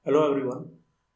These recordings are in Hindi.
Hello everyone.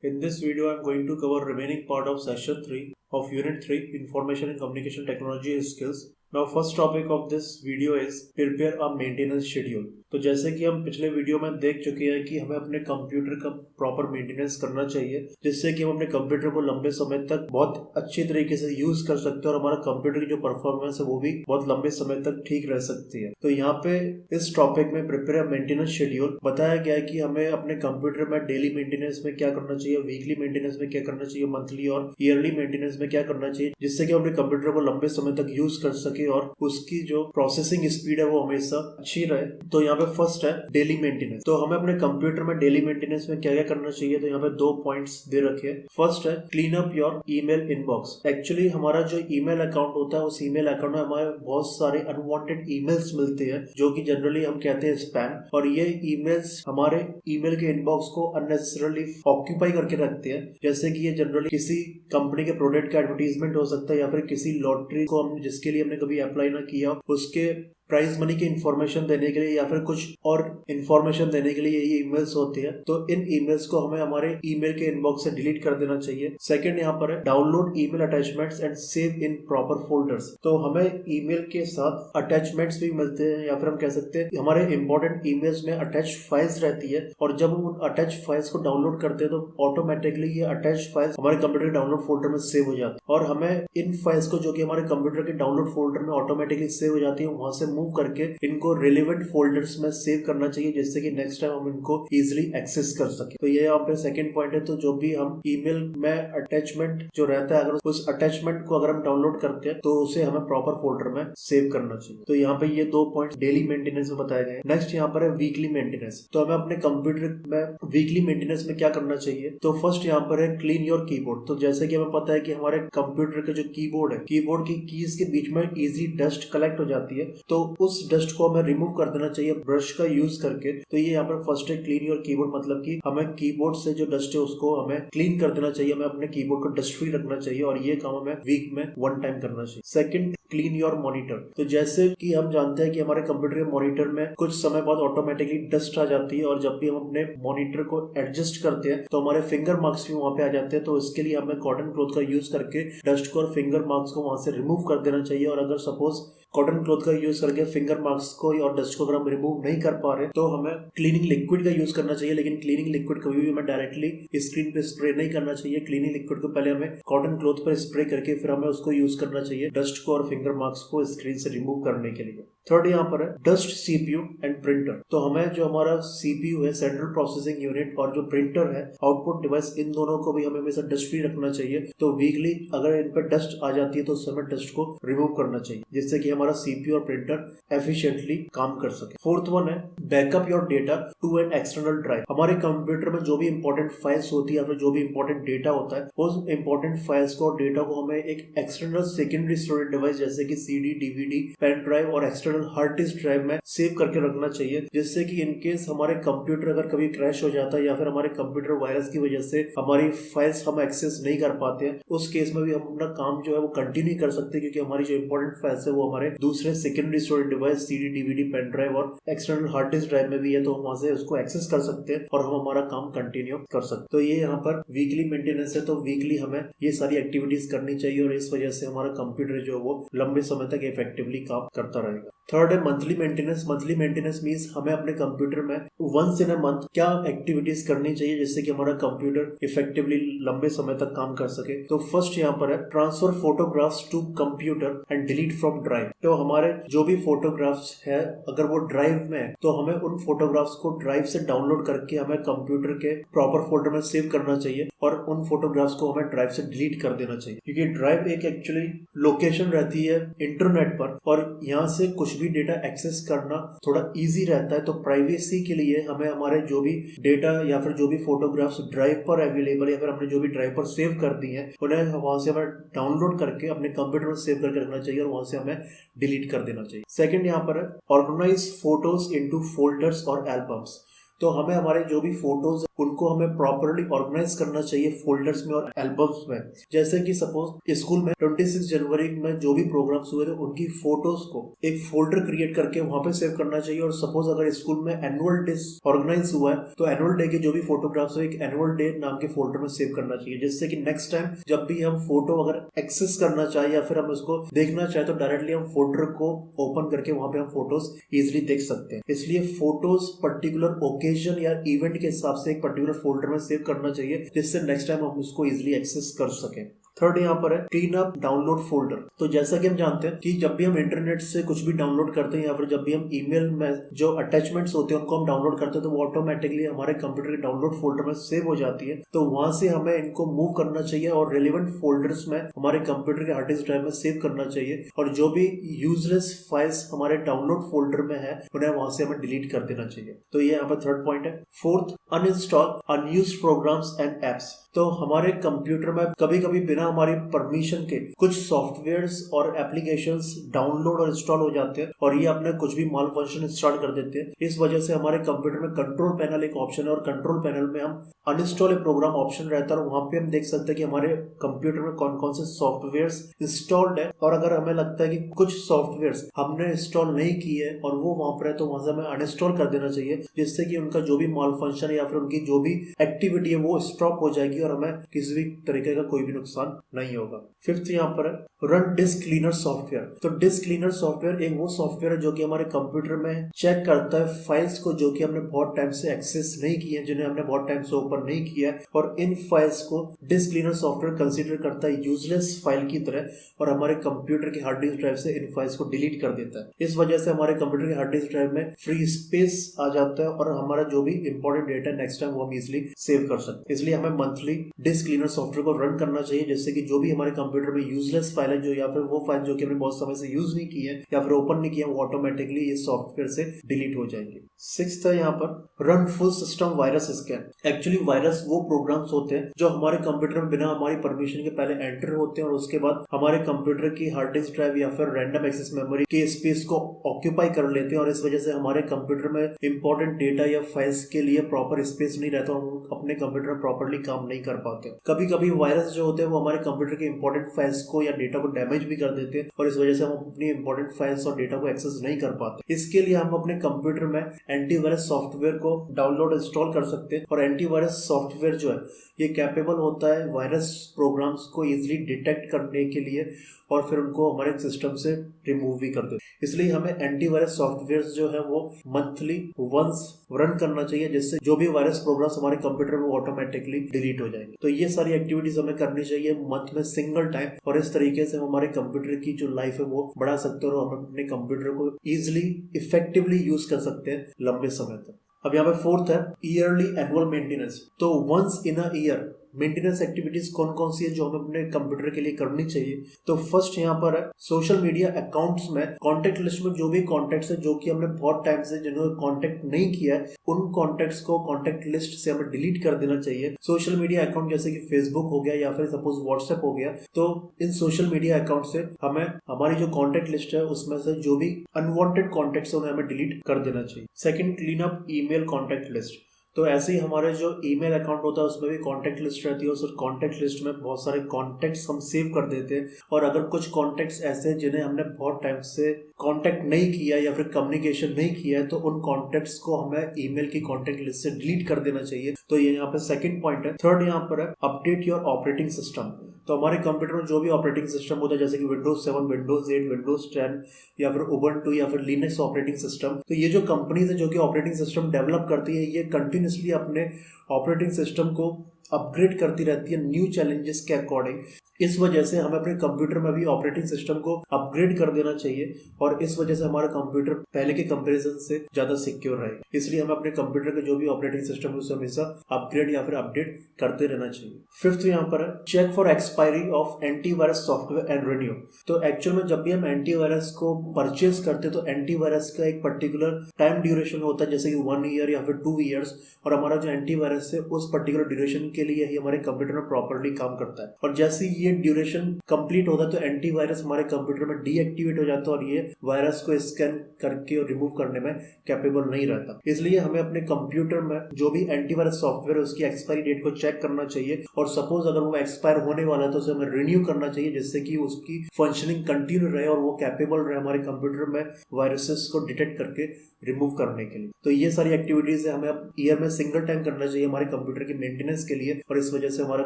In this video, I'm going to cover remaining part of session 3 of Unit 3 Information and Communication Technology Skills. Now first topic of this video is prepare a maintenance schedule. तो जैसे कि हम पिछले वीडियो में देख चुके हैं कि हमें अपने कंप्यूटर का प्रॉपर मेंटेनेंस करना चाहिए जिससे कि हम अपने कंप्यूटर को लंबे समय तक बहुत अच्छी तरीके से यूज कर सकते हैं और हमारा कंप्यूटर की जो परफॉर्मेंस है वो भी बहुत लंबे समय तक ठीक रह सकती है। तो यहाँ पे इस टॉपिक में प्रिपेयर मेंटेनेंस शेड्यूल बताया गया है कि हमें अपने कंप्यूटर में डेली मेंटेनेंस में क्या करना चाहिए, वीकली मेंटेनेंस में क्या करना चाहिए, मंथली और ईयरली मेंटेनेंस में क्या करना चाहिए जिससे कि हम अपने कंप्यूटर को लंबे समय तक यूज कर सके और उसकी जो प्रोसेसिंग स्पीड है वो हमेशा अच्छी रहे। तो यहाँ पे फर्स्ट है डेली मेंटेनेंस। तो हमें अपने कंप्यूटर में डेली मेंटेनेंस में क्या क्या करना चाहिए, तो यहाँ पे 2 पॉइंट्स दे रखे हैं। फर्स्ट है clean up your email inbox. Actually हमारा जो ईमेल अकाउंट होता है उस ईमेल अकाउंट में हमारे बहुत सारे अनवांटेड ईमेल्स मिलते हैं जो कि जनरली हम कहते हैं स्पैम, और ये ईमेल्स हमारे ईमेल के इनबॉक्स को अननेसेसरली ऑक्यूपाई करके रखते हैं। जैसे कि ये जनरली किसी कंपनी के प्रोडक्ट का एडवर्टीजमेंट हो सकता है या फिर किसी लॉटरी को हम जिसके लिए हमने कभी अप्लाई ना किया उसके प्राइज मनी की इंफॉर्मेशन देने के लिए या फिर कुछ और इंफॉर्मेशन देने के लिए ये ईमेल्स होती है। तो इन ईमेल्स को हमें हमारे ईमेल के इनबॉक्स से डिलीट कर देना चाहिए। सेकंड यहाँ पर है download email attachments and save in proper folders. तो हमें ईमेल के साथ अटैचमेंट्स भी मिलते हैं या फिर हम कह सकते हैं हमारे इंपॉर्टेंट ईमेल्स में अटैच फाइल्स रहती है, और जब हम उन अटैच फाइल्स को डाउनलोड करते हैं तो ऑटोमेटिकली ये अटैच फाइल्स हमारे कंप्यूटर के डाउनलोड फोल्डर में सेव हो जाती है, और हमें इन फाइल्स को जो कि हमारे कंप्यूटर के डाउनलोड फोल्डर में ऑटोमेटिकली सेव हो जाती है वहां से मूव करके इनको रिलेवेंट फोल्डर्स में सेव करना चाहिए जिससे कि नेक्स्ट टाइम हम इनको इजीली एक्सेस कर सके। तो ये यहाँ पे सेकंड पॉइंट है। तो जो भी हम ईमेल में अटैचमेंट जो रहता है अगर उस अटैचमेंट को अगर हम डाउनलोड करते हैं तो उसे हमें प्रॉपर फोल्डर में सेव करना चाहिए। तो यहाँ पे ये 2 पॉइंट डेली मेंटेनेंस में बताए गए। नेक्स्ट यहाँ पर है वीकली मेंटेनेंस। तो हमें अपने कंप्यूटर में वीकली मेंटेनेंस में क्या करना चाहिए, तो फर्स्ट यहाँ पर है क्लीन योर कीबोर्ड। तो जैसे कि हमें पता है कि हमारे कंप्यूटर का जो कीबोर्ड है, कीबोर्ड की कीज के बीच में इजी डस्ट कलेक्ट हो जाती है, तो उस डस्ट को हमें रिमूव कर देना चाहिए ब्रश का यूज करके। तो ये यहाँ पर फर्स्ट है क्लीन योर कीबोर्ड, मतलब कि हमें कीबोर्ड से जो डस्ट है उसको हमें क्लीन कर देना चाहिए, हमें अपने कीबोर्ड को डस्ट फ्री रखना चाहिए और ये काम हमें वीक में 1 टाइम करना चाहिए। Second clean your monitor. तो जैसे कि हम जानते हैं कि हमारे कंप्यूटर के मॉनिटर में कुछ समय बाद ऑटोमेटिकली डस्ट आ जाती है, और जब भी हम अपने मॉनिटर को एडजस्ट करते हैं तो हमारे फिंगर मार्क्स भी वहां पे आ जाते हैं। तो इसके लिए हमें कॉटन क्लॉथ का यूज करके डस्ट को और फिंगर मार्क्स को वहां से रिमूव कर देना चाहिए। और अगर सपोज कॉटन क्लॉथ का यूज करके फिंगर मार्क्स को और डस्ट को अगर हम रिमूव नहीं कर पा रहे तो हमें क्लीनिंग लिक्विड का यूज करना चाहिए। लेकिन क्लीनिंग लिक्विड कभी भी हमें डायरेक्टली स्क्रीन पे स्प्रे नहीं करना चाहिए। क्लीनिंग लिक्विड को पहले हमें कॉटन क्लॉथ पर स्प्रे करके फिर हमें उसको यूज करना चाहिए डस्ट को और फिंगर मार्क्स को स्क्रीन से रिमूव करने के लिए। थर्ड यहाँ पर है डस्ट सीपीयू एंड प्रिंटर। तो हमें जो हमारा सीपीयू है, सेंट्रल प्रोसेसिंग यूनिट, और जो प्रिंटर है, आउटपुट डिवाइस, इन दोनों को भी हमें हमेशा डस्ट फ्री रखना चाहिए। तो वीकली अगर इन पर डस्ट आ जाती है तो उस समय डस्ट को रिमूव करना चाहिए जिससे कि हमारा सीपीयू और प्रिंटर एफिशिएंटली काम कर सके। फोर्थ वन है backup your data to an external drive. हमारे कंप्यूटर में जो भी इंपॉर्टेंट फाइल्स होती है या फिर जो भी इंपॉर्टेंट डेटा होता है उस इंपॉर्टेंट फाइल्स को और डेटा को हमें एक एक्सटर्नल सेकेंडरी स्टोरेज डिवाइस जैसे कि सीडी, डीवीडी, पेन ड्राइव और एक्सटर्नल हार्ड डिस्क ड्राइव में सेव करके रखना चाहिए, जिससे कि इनकेस हमारे कंप्यूटर अगर कभी क्रैश हो जाता है या फिर हमारे कंप्यूटर वायरस की वजह से हमारी फाइल्स हम एक्सेस नहीं कर पाते हैं, उस केस में भी हम अपना काम जो है वो कंटिन्यू कर सकते हैं क्योंकि हमारी जो इंपॉर्टेंट फाइल्स है वो हमारे दूसरे secondary storage device CD, DVD, pen drive और एक्सटर्नल हार्ड डिस्क ड्राइव में भी है, तो हम वहां से उसको एक्सेस कर सकते हैं और हम हमारा काम कंटिन्यू कर सकते हैं। तो ये यहाँ पर वीकली मेंटेनेंस है। तो वीकली हमें ये सारी एक्टिविटीज करनी चाहिए और इस वजह से हमारा कंप्यूटर जो है वो लंबे समय तक इफेक्टिवली काम करता रहेगा। थर्ड है monthly maintenance. Monthly maintenance means हमें अपने कंप्यूटर में वंस इन अ मंथ क्या एक्टिविटीज करनी चाहिए जिससे कि हमारा कंप्यूटर इफेक्टिवली लंबे समय तक काम कर सके। तो फर्स्ट यहाँ पर है transfer photographs to computer and delete from drive. तो हमारे जो भी फोटोग्राफ्स है अगर वो ड्राइव में है तो हमें उन फोटोग्राफ्स को ड्राइव से डाउनलोड करके हमें कंप्यूटर के प्रॉपर फोल्डर में सेव करना चाहिए और उन फोटोग्राफ्स को हमें ड्राइव से डिलीट कर देना चाहिए, क्योंकि ड्राइव एक एक्चुअली लोकेशन रहती है इंटरनेट पर और यहाँ से कुछ भी डेटा एक्सेस करना थोड़ा इजी रहता है। तो प्राइवेसी के लिए हमें हमारे जो भी डेटा या फिर जो भी फोटोग्राफ्स ड्राइव पर अवेलेबल या फिर हमने जो भी ड्राइव पर सेव कर दी है उन्हें वहां से हमें डाउनलोड करके अपने कंप्यूटर में सेव करके रखना चाहिए और वहां से हमें डिलीट कर देना चाहिए। सेकंड यहाँ पर है ऑर्गेनाइज फोटोज इनटू फोल्डर्स और एल्बम्स। तो हमें हमारे जो भी फोटोज उनको हमें प्रॉपरली ऑर्गेनाइज करना चाहिए फोल्डर्स में और एल्बम्स में। जैसे कि सपोज स्कूल में 26 जनवरी में जो भी प्रोग्राम्स हुए थे उनकी फोटोज को एक फोल्डर क्रिएट करके वहां पे सेव करना चाहिए। और सपोज अगर स्कूल में एनुअल डे ऑर्गेनाइज हुआ है तो एनुअल डे के जो भी फोटोग्राफ्स एक एनुअल डे नाम के फोल्डर में सेव करना चाहिए, जिससे कि नेक्स्ट टाइम जब भी हम फोटो अगर एक्सेस करना चाहे या फिर हम उसको देखना चाहे तो डायरेक्टली हम फोल्डर को ओपन करके वहां पे हम फोटोज इजिली देख सकते हैं। इसलिए फोटोज पर्टिकुलर ओकेजन या इवेंट के हिसाब से एक पर्टिकुलर फोल्डर में सेव करना चाहिए, जिससे नेक्स्ट टाइम हम उसको इजिली एक्सेस कर सकें। थर्ड यहाँ पर है क्लीन अप डाउनलोड फोल्डर। तो जैसा कि हम जानते हैं कि जब भी हम इंटरनेट से कुछ भी डाउनलोड करते हैं या फिर जब भी हम ईमेल में जो अटैचमेंट्स होते हैं उनको हम डाउनलोड करते हैं तो वो ऑटोमेटिकली हमारे कंप्यूटर के डाउनलोड फोल्डर में सेव हो जाती है। तो वहां से हमें इनको मूव करना चाहिए और रेलिवेंट फोल्डर्स में हमारे कंप्यूटर के हार्ड डिस्क ड्राइव में सेव करना चाहिए। और जो भी यूजलेस फाइल्स हमारे डाउनलोड फोल्डर में है उन्हें वहां से हमें डिलीट कर देना चाहिए। तो ये यहाँ पर थर्ड पॉइंट है। Fourth, uninstall unused programs and apps. तो हमारे कंप्यूटर में कभी कभी बिना हमारी परमिशन के कुछ सॉफ्टवेयर्स और एप्लीकेशंस डाउनलोड और इंस्टॉल हो जाते हैं और ये अपने कुछ भी माल फंक्शन स्टार्ट कर देते हैं। इस वजह से हमारे कंप्यूटर में कंट्रोल पैनल एक ऑप्शन है और कंट्रोल पैनल में हम अनइंस्टॉल ए प्रोग्राम ऑप्शन रहता है और वहां पे हम देख सकते हैं कि हमारे कंप्यूटर में कौन कौन से सॉफ्टवेयर्स इंस्टॉल्ड है। और अगर हमें लगता है कि कुछ सॉफ्टवेयर्स हमने इंस्टॉल नहीं किए और वो वहां पर है तो वहां से हमें अनइंस्टॉल कर देना चाहिए, जिससे कि उनका जो भी माल फंक्शन है या फिर उनकी जो भी एक्टिविटी है वो स्टॉप हो जाएगी और हमें किसी भी तरीके का कोई भी नुकसान नहीं होगा। फिफ्थ यहाँ पर है रन डिस्क क्लीनर सॉफ्टवेयर। तो डिस्क क्लीनर सॉफ्टवेयर एक वो सॉफ्टवेयर है जो कि हमारे कंप्यूटर में चेक करता है फाइल्स को जो कि हमने बहुत टाइम से एक्सेस नहीं किए, जिन्हें हमने बहुत टाइम से ओपन नहीं किया है, और इन फाइल्स को डिस्क क्लीनर सॉफ्टवेयर कंसीडर करता है यूजलेस फाइल की तरह और हमारे कंप्यूटर के हार्ड डिस्क ड्राइव से इन फाइल्स को डिलीट कर देता है। इस वजह से हमारे कंप्यूटर के हार्ड डिस्क ड्राइव में फ्री स्पेस आ जाता है और हमारा जो भी इंपॉर्टेंट डेटा है नेक्स्ट टाइम वो हम इजिली सेव कर सकते हैं। इसलिए हमें मंथली डिस्क क्लीनर सॉफ्टवेयर को रन करना चाहिए, जिससे कि जो भी हमारे कंप्यूटर में यूजलेस फाइल है जो या फिर वो फाइल जो कि हमने बहुत समय से यूज नहीं की है या फिर ओपन नहीं किया वो ऑटोमेटिकली ये सॉफ्टवेयर से डिलीट हो जाएंगे। सिक्स्थ है यहाँ पर run full system virus scan. Actually virus वो प्रोग्राम्स होते हैं जो हमारे कंप्यूटर में बिना हमारी परमिशन के पहले एंटर होते हैं और उसके बाद हमारे कंप्यूटर की हार्ड डिस्क ड्राइव या फिर रैंडम एक्सेस मेमोरी के स्पेस को ऑक्यूपाई कर लेते हैं और इस वजह से हमारे कंप्यूटर में इंपॉर्टेंट डेटा या फाइल्स के लिए प्रॉपर स्पेस नहीं रहता और हम अपने कंप्यूटर में प्रॉपरली काम नहीं कर पाते। कभी कभी वायरस जो होते हैं वो हमारे कंप्यूटर के इंपॉर्टेंट फाइल्स को या डेटा को डैमेज भी कर देते हैं और इस वजह से हम अपनी इंपॉर्टेंट फाइल्स और डेटा को एक्सेस नहीं कर पाते। इसके लिए हम अपने कंप्यूटर में एंटीवायरस सॉफ्टवेयर को डाउनलोड इंस्टॉल कर सकते हैं और एंटीवायरस सॉफ्टवेयर जो है ये कैपेबल होता है वायरस प्रोग्राम्स को इजिली डिटेक्ट करने के लिए और फिर उनको हमारे सिस्टम से रिमूव भी कर दे। इसलिए हमें एंटीवायरस सॉफ्टवेयर जो है वो मंथली वंस रन करना चाहिए, जिससे जो भी वायरस प्रोग्राम्स हमारे कंप्यूटर में ऑटोमेटिकली डिलीट हो जाएंगे। तो ये सारी एक्टिविटीज हमें करनी चाहिए मंथ में सिंगल टाइम और इस तरीके से हम हमारे कंप्यूटर की जो लाइफ है वो बढ़ा सकते हैं और हम अपने कंप्यूटर को इजिली इफेक्टिवली यूज कर सकते हैं लंबे समय तक। अब यहाँ पे फोर्थ है ईयरली एनुअल मेंटेनेंस। तो once in a year maintenance activities कौन कौन सी है जो हमें अपने कंप्यूटर के लिए करनी चाहिए। तो फर्स्ट यहाँ पर है सोशल मीडिया अकाउंट्स में कॉन्टेक्ट लिस्ट में जो भी कॉन्टेक्ट्स है जो कि हमने बहुत टाइम से जिन्होंने कॉन्टेक्ट नहीं किया है उन कॉन्टेक्ट्स को कॉन्टेक्ट लिस्ट से हमें डिलीट कर देना चाहिए। सोशल मीडिया अकाउंट जैसे कि फेसबुक हो गया या फिर सपोज व्हाट्सएप हो गया, तो इन सोशल मीडिया अकाउंट से हमें हमारी जो कॉन्टेक्ट लिस्ट है उसमें से जो भी अनवांटेड कॉन्टेक्ट्स है उन्हें हमें डिलीट कर देना चाहिए। Second, clean up email contact list. तो ऐसे ही हमारे जो ईमेल अकाउंट होता है उसमें भी कॉन्टेक्ट लिस्ट रहती है। उस कॉन्टेक्ट लिस्ट में बहुत सारे कॉन्टेक्ट्स हम सेव कर देते हैं और अगर कुछ कॉन्टेक्ट्स ऐसे जिन्हें हमने बहुत टाइम से कॉन्टेक्ट नहीं किया या फिर कम्युनिकेशन नहीं किया है तो उन कॉन्टेक्ट्स को हमें ईमेल की कॉन्टेक्ट लिस्ट से डिलीट कर देना चाहिए। तो ये यहाँ पे सेकंड पॉइंट है। थर्ड यहाँ पर है अपडेट योर ऑपरेटिंग सिस्टम। तो हमारे कंप्यूटर में जो भी ऑपरेटिंग सिस्टम होता है जैसे कि विंडोज 7, विंडोज 8, विंडोज 10 या फिर उबंटू या फिर लिनक्स ऑपरेटिंग सिस्टम, तो ये जो कंपनीज है जो कि ऑपरेटिंग सिस्टम डेवलप करती है ये कंटिन्यूसली अपने ऑपरेटिंग सिस्टम को अपग्रेड करती रहती है न्यू चैलेंजेस के अकॉर्डिंग। इस वजह से हमें अपने कंप्यूटर में भी ऑपरेटिंग सिस्टम को अपग्रेड कर देना चाहिए और इस वजह से हमारा कंप्यूटर पहले के कंपैरिजन से ज्यादा सिक्योर रहे। इसलिए हमें अपने कंप्यूटर के जो भी ऑपरेटिंग सिस्टम है उसे हमेशा अपग्रेड या फिर अपडेट करते रहना चाहिए। फिफ्थ यहाँ पर है check for expiry of antivirus software and renew. तो एक्चुअल में जब भी हम एंटीवायरस को परचेज करते हैं तो एंटीवायरस का एक पर्टिकुलर टाइम ड्यूरेशन होता है जैसे कि 1 ईयर या फिर 2 ईयर्स और हमारा जो एंटीवायरस है उस पर्टिकुलर ड्यूरेशन के लिए ही हमारे कंप्यूटर में प्रॉपरली काम करता है। और जैसे ये ड्यूरेशन कंप्लीट होता है तो एंटीवायरस हमारे कंप्यूटर में डीएक्टिवेट हो जाता है और ये वायरस को स्कैन करके और रिमूव करने में कैपेबल नहीं रहता। इसलिए हमें अपने कंप्यूटर में जो भी एंटीवायरस सॉफ्टवेयर है उसकी एक्सपायरी डेट को चेक करना चाहिए, और सपोज अगर वो एक्सपायर होने वाला है तो उसे हमें रिन्यू करना चाहिए, जिससे कि उसकी फंक्शनिंग कंटिन्यू रहे और वो कैपेबल रहे हमारे कंप्यूटर में वायरसेस को डिटेक्ट करके रिमूव करने के लिए। तो ये सारी एक्टिविटीज हमें अब ईयर में सिंगल टाइम करना चाहिए हमारे कंप्यूटर की मेंटेनेंस के लिए, और इस वजह से हमारा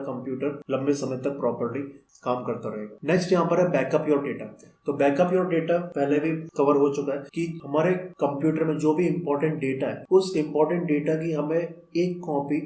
कंप्यूटर लंबे समय तक प्रॉपर्ली काम करता रहेगा। नेक्स्ट यहाँ पर है बैकअप योर डेटा। तो बैकअप योर डेटा पहले भी कवर हो चुका है कि हमारे कंप्यूटर में जो भी इंपॉर्टेंट डेटा है उस इंपॉर्टेंट डेटा की हमें एक copy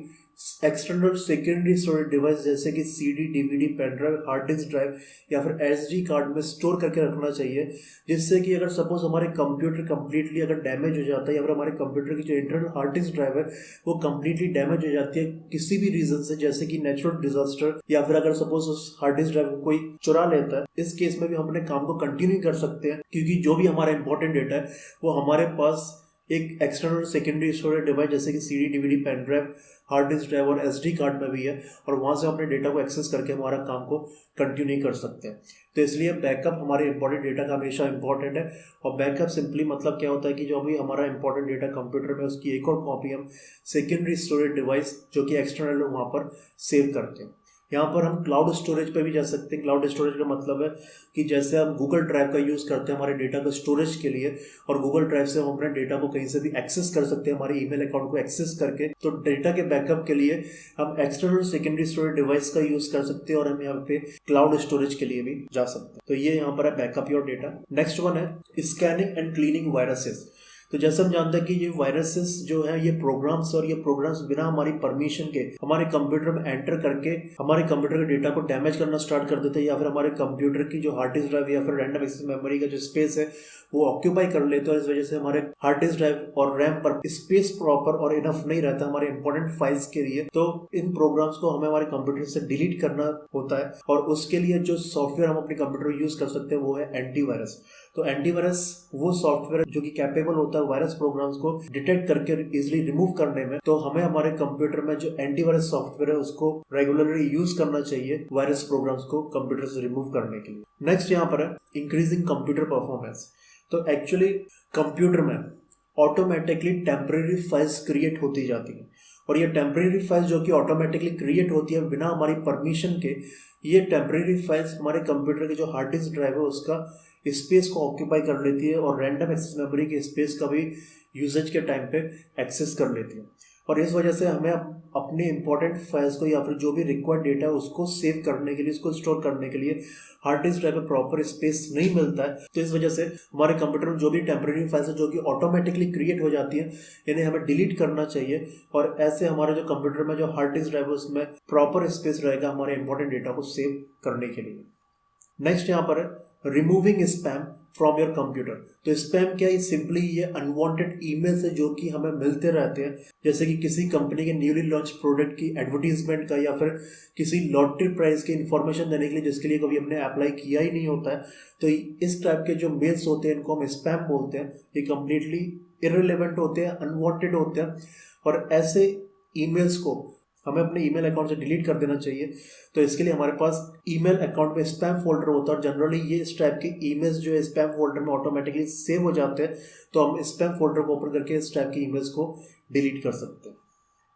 external secondary storage device जैसे कि CD, DVD, pen drive, hard disk drive या फिर एसडी कार्ड में स्टोर करके रखना चाहिए, जिससे कि अगर सपोज हमारे कंप्यूटर कंप्लीटली अगर डैमेज हो जाता है या फिर हमारे कंप्यूटर की जो इंटरनल हार्ड डिस्क ड्राइव है वो कंप्लीटली डैमेज हो जाती है किसी भी रीजन से, जैसे कि नेचुरल डिजास्टर या फिर अगर सपोज उस हार्ड डिस्क ड्राइव को कोई चुरा लेता है, इस केस में भी हम अपने काम को कंटिन्यू कर सकते हैं, क्योंकि जो भी हमारा इंपॉर्टेंट डेटा है वो हमारे पास एक एक्सटर्नल सेकेंडरी स्टोरेज डिवाइस जैसे कि CD, DVD, pen drive, hard disk drive और एसडी कार्ड में भी है, और वहां से अपने डेटा को एक्सेस करके हमारा काम को कंटिन्यू कर सकते हैं। तो इसलिए बैकअप हमारे इंपॉर्टेंट डेटा का हमेशा इंपॉर्टेंट है। और बैकअप सिंपली मतलब क्या होता है कि जो भी हमारा इंपॉर्टेंट डेटा कंप्यूटर में उसकी एक और कॉपी हम सेकेंडरी स्टोरेज डिवाइस जो कि एक्सटर्नल है वहाँ पर सेव करते हैं। यहाँ पर हम क्लाउड स्टोरेज पे भी जा सकते हैं। क्लाउड स्टोरेज का मतलब है कि जैसे हम गूगल ड्राइव का यूज़ करते हैं हमारे डेटा को स्टोरेज के लिए, और गूगल ड्राइव से हम अपने डेटा को कहीं से भी एक्सेस कर सकते हैं हमारे ईमेल अकाउंट को एक्सेस करके। तो डेटा के बैकअप के लिए हम एक्सटर्नल सेकेंडरी स्टोरेज डिवाइस का यूज़ कर सकते हैं, और हम यहाँ पे क्लाउड स्टोरेज के लिए भी जा सकते हैं। तो ये यहाँ पर है backup your data. Next one है स्कैनिंग एंड क्लीनिंग वायरसेस। तो जैसे हम जानते हैं कि ये वायरसेस जो है ये प्रोग्राम्स, और ये प्रोग्राम्स बिना हमारी परमिशन के हमारे कंप्यूटर में एंटर करके हमारे कंप्यूटर के डेटा को डैमेज करना स्टार्ट कर देते हैं, या फिर हमारे कंप्यूटर की जो हार्ड डिस्क ड्राइव या फिर रैंडम एक्सेस मेमोरी का जो स्पेस है वो ऑक्यूपाई कर लेते हैं। इस वजह से हमारे हार्ड डिस्क ड्राइव और रैम पर स्पेस प्रॉपर और इनफ नहीं रहता हमारे इंपॉर्टेंट फाइल्स के लिए। तो इन प्रोग्राम्स को हमें हमारे कंप्यूटर से डिलीट करना होता है, और उसके लिए जो सॉफ्टवेयर हम अपने कंप्यूटर में यूज कर सकते हैं वो है एंटीवायरस। तो एंटीवायरस वो सॉफ्टवेयर जो कि कैपेबल होता है वायरस प्रोग्राम्स को डिटेक्ट करके इजिली रिमूव करने में। तो हमें हमारे कंप्यूटर में जो एंटीवायरस सॉफ्टवेयर है उसको रेगुलरली यूज करना चाहिए वायरस प्रोग्राम्स को कंप्यूटर से रिमूव करने के लिए। नेक्स्ट यहाँ पर है इंक्रीजिंग कंप्यूटर परफॉर्मेंस। तो एक्चुअली कंप्यूटर में ऑटोमेटिकली टेम्परेरी फाइल्स क्रिएट होती जाती हैं, और ये टेम्परेरी फाइल्स जो कि ऑटोमेटिकली क्रिएट होती है बिना हमारी परमिशन के, ये टेम्परेरी फाइल्स हमारे कंप्यूटर के जो हार्ड डिस्क ड्राइव है उसका स्पेस को ऑक्यूपाई कर लेती है, और रैंडम एक्सेस मेमोरी के स्पेस का भी यूजेज के टाइम पे एक्सेस कर लेती है। और इस वजह से हमें अपने इंपॉर्टेंट फाइल्स को या फिर जो भी रिक्वायर्ड डेटा है उसको सेव करने के लिए, उसको स्टोर करने के लिए हार्ड डिस्क ड्राइव में प्रॉपर स्पेस नहीं मिलता है। तो इस वजह से हमारे कंप्यूटर में जो भी टेम्परेरी फाइल्स है जो कि ऑटोमेटिकली क्रिएट हो जाती है, इन्हें हमें डिलीट करना चाहिए, और ऐसे हमारे जो कंप्यूटर में जो हार्ड डिस्क ड्राइव है उसमें प्रॉपर स्पेस रहेगा हमारे इंपॉर्टेंट डेटा को सेव करने के लिए। नेक्स्ट यहाँ पर है removing spam from your computer. तो स्पैम क्या है? सिंपली ये अनवांटेड ईमेल्स है जो कि हमें मिलते रहते हैं, जैसे कि किसी कंपनी के न्यूली लॉन्च प्रोडक्ट की एडवर्टीजमेंट का, या फिर किसी लॉटरी प्राइज की इन्फॉर्मेशन देने के लिए जिसके लिए कभी हमने अप्लाई किया ही नहीं होता है। तो इस टाइप के जो मेल्स होते हैं इनको हम स्पैम बोलते हैं। ये कम्प्लीटली इररिलेवेंट होते हैं, अनवांटेड होते हैं, और ऐसे ईमेल्स को हमें अपने ईमेल अकाउंट से डिलीट कर देना चाहिए। तो इसके लिए हमारे पास ईमेल अकाउंट में स्पैम फोल्डर होता है, और जनरली ये इस टाइप के ईमेल्स जो है स्पैम फोल्डर में ऑटोमेटिकली सेव हो जाते हैं। तो हम स्पैम फोल्डर को ओपन करके इस टाइप के ईमेल्स को डिलीट कर सकते हैं।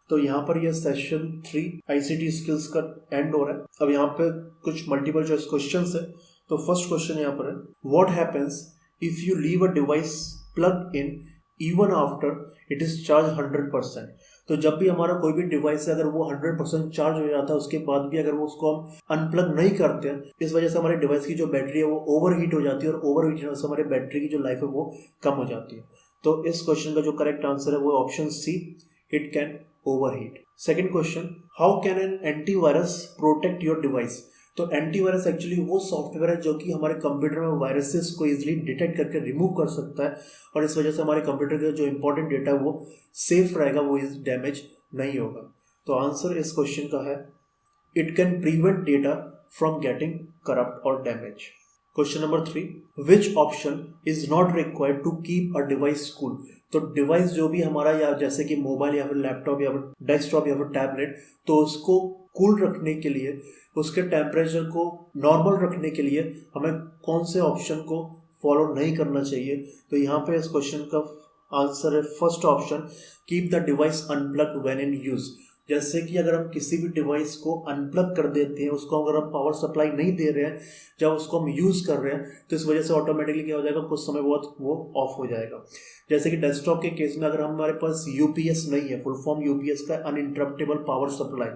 तो यहाँ पर यह सेशन 3 ICT स्किल्स का एंड हो रहा है। अब यहाँ पे कुछ मल्टीपल चॉइस क्वेश्चंस है। तो फर्स्ट क्वेश्चन यहाँ पर है, what happens if you leave a device plug in even after it is charge 100%। तो जब भी हमारा कोई भी डिवाइस है अगर वो 100% चार्ज हो जाता है उसके बाद भी अगर वो उसको हम अनप्लग नहीं करते हैं, इस वजह से हमारे डिवाइस की जो बैटरी है वो ओवरहीट हो जाती है, और ओवरहीट होने से हमारे बैटरी की जो लाइफ है वो कम हो जाती है। तो इस क्वेश्चन का जो करेक्ट आंसर है वो option C, it can overheat. Second question, how can an antivirus protect your device. तो एंटीवायरस एक्चुअली वो सॉफ्टवेयर है जो कि हमारे कंप्यूटर में वायरसेस को इजीली डिटेक्ट करके रिमूव कर सकता है, और इस वजह से हमारे कंप्यूटर का जो इंपॉर्टेंट डेटा है वो सेफ रहेगा, वो डैमेज नहीं होगा। तो आंसर इस क्वेश्चन का है, it can prevent data from getting corrupt और damage. Question number 3, which option is not required to keep a device cool. तो डिवाइस जो भी हमारा, या जैसे कि मोबाइल या फिर लैपटॉप या फिर डेस्कटॉप या फिर टैबलेट, तो उसको कूल रखने के लिए, उसके टेम्परेचर को नॉर्मल रखने के लिए हमें कौन से ऑप्शन को फॉलो नहीं करना चाहिए। तो यहाँ पे इस क्वेश्चन का आंसर है first option, keep the device unplugged when in use. जैसे कि अगर हम किसी भी डिवाइस को अनप्लग कर देते हैं, उसको अगर हम पावर सप्लाई नहीं दे रहे हैं जब उसको हम यूज़ कर रहे हैं, तो इस वजह से ऑटोमेटिकली क्या हो जाएगा, कुछ समय बाद वो ऑफ हो जाएगा। जैसे कि डेस्कटॉप के केस में अगर हमारे पास यूपीएस नहीं है, फुल फॉर्म यूपीएस का अनइंटरप्टेबल पावर सप्लाई,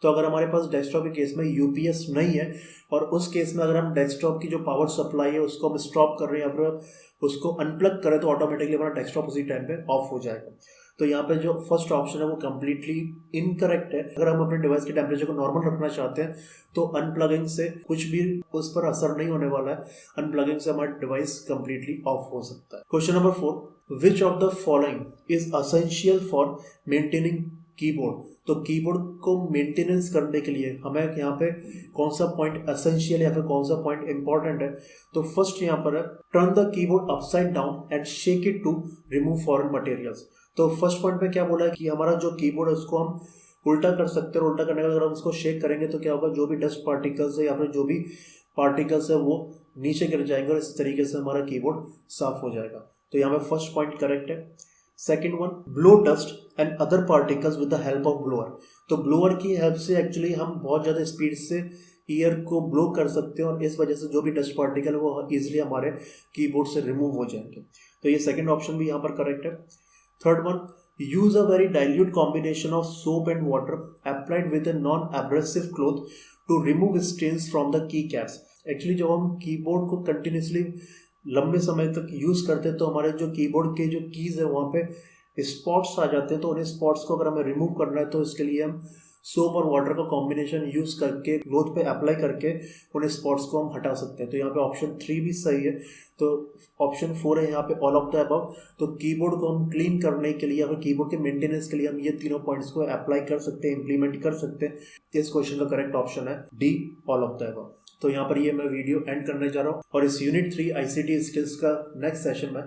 तो अगर हमारे पास डेस्कटॉप के केस में यूपीएस नहीं है और उस केस में अगर हम डेस्कटॉप की जो पावर सप्लाई है उसको हम स्टॉप कर रहे हैं या फिर उसको अनप्लग करें, तो ऑटोमेटिकली हमारा डेस्कटॉप उसी टाइम पे ऑफ हो जाएगा। तो यहाँ पे जो फर्स्ट ऑप्शन है वो कम्प्लीटली इनकरेक्ट है। अगर हम अपने डिवाइस के टेम्परेचर को नॉर्मल रखना चाहते हैं तो अनप्लगिंग से कुछ भी उस पर असर नहीं होने वाला है, अनप्लगिंग से हमारा डिवाइस कम्प्लीटली ऑफ हो सकता है। Question number 4, which of the following is essential for maintaining keyboard. तो कीबोर्ड को मेंटेनेंस करने के लिए हमें यहाँ पे कौन सा पॉइंट एसेंशियल या फिर कौन सा पॉइंट इंपॉर्टेंट है। तो फर्स्ट यहाँ पर है, turn the keyboard upside down and shake it to remove foreign materials. तो फर्स्ट पॉइंट पे क्या बोला है कि हमारा जो कीबोर्ड है उसको हम उल्टा कर सकते हैं, और उल्टा करने के बाद अगर हम उसको शेक करेंगे तो क्या होगा, जो भी डस्ट पार्टिकल्स है या फिर जो भी पार्टिकल्स है वो नीचे गिर जाएंगे और इस तरीके से हमारा कीबोर्ड साफ हो जाएगा। तो यहाँ पे फर्स्ट पॉइंट करेक्ट है। Second one, blow dust and other particles with the help of blower. तो ब्लोअर की हेल्प से एक्चुअली हम बहुत ज़्यादा स्पीड से ईयर को ब्लो कर सकते हैं और इस वजह से जो भी डस्ट पार्टिकल है वो इजिली हमारे कीबोर्ड से रिमूव हो जाएंगे। तो ये सेकेंड ऑप्शन भी यहाँ पर करेक्ट है। Third one, use a very dilute combination of soap and water applied with a non abrasive cloth to remove stains from the key caps. Actually जब हम कीबोर्ड को कंटिन्यूसली लंबे समय तक यूज़ करते हैं तो हमारे जो कीबोर्ड के जो कीज़ है वहाँ पे स्पॉट्स आ जाते हैं। तो उन्हें स्पॉट्स को अगर हमें रिमूव करना है तो इसके लिए हम सोप और वाटर का कॉम्बिनेशन यूज़ करके क्लोथ पे अप्लाई करके उन्हें स्पॉट्स को हम हटा सकते हैं। तो यहाँ पे ऑप्शन 3 भी सही है। तो ऑप्शन 4 है यहाँ पे ऑल ऑफ द अबव। तो कीबोर्ड को हम क्लीन करने के लिए या फिर कीबोर्ड के मेंटेनेंस के लिए हम ये तीनों पॉइंट्स को अप्लाई कर सकते हैं, इंप्लीमेंट कर सकते हैं। इस क्वेश्चन का करेक्ट ऑप्शन है D, all of the above. तो यहाँ पर ये मैं वीडियो एंड करने जा रहा हूँ और इस यूनिट 3 ICT स्किल्स का नेक्स्ट सेशन में